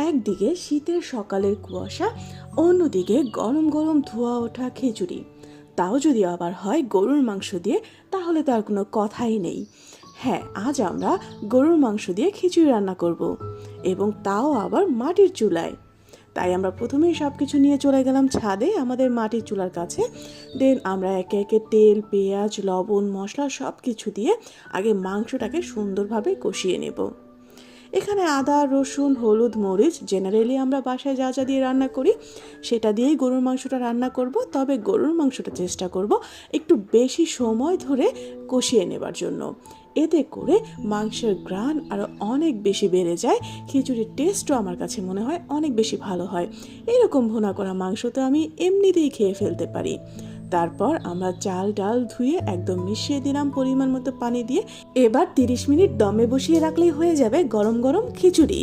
একদিকে শীতের সকালের কুয়াশা, অন্যদিকে গরম গরম ধোয়া ওঠা খিচুড়ি, তাও যদি আবার হয় গরুর মাংস দিয়ে, তাহলে তো আর কোনো কথাই নেই। হ্যাঁ, আজ আমরা গরুর মাংস দিয়ে খিচুড়ি রান্না করব, এবং তাও আবার মাটির চুলায়। তাই আমরা প্রথমেই সব কিছু নিয়ে চলে গেলাম ছাদে আমাদের মাটির চুলার কাছে। দেন আমরা একে একে তেল, পেঁয়াজ, লবণ, মশলা সব কিছু দিয়ে আগে মাংসটাকে সুন্দরভাবে কষিয়ে নেব। এখানে আদা, রসুন, হলুদ, মরিচ জেনারেলি আমরা বাসায় যা যা দিয়ে রান্না করি সেটা দিয়েই গরুর মাংসটা রান্না করব। তবে গরুর মাংসটা চেষ্টা করব একটু বেশি সময় ধরে কষিয়ে নেবার জন্য। এতে করে মাংসের ঘ্রাণ আরও অনেক বেশি বেড়ে যায়, খিচুড়ির টেস্টও আমার কাছে মনে হয় অনেক বেশি ভালো হয়। এরকম ভুনা করা মাংস তো আমি এমনিতেই খেয়ে ফেলতে পারি। তারপর আমরা চাল ডাল ধুয়ে একদম মিশিয়ে দিলাম পরিমাণ মতো পানি দিয়ে। এবার 30 মিনিট দমে বসিয়ে রাখলেই হয়ে যাবে গরম গরম খিচুড়ি।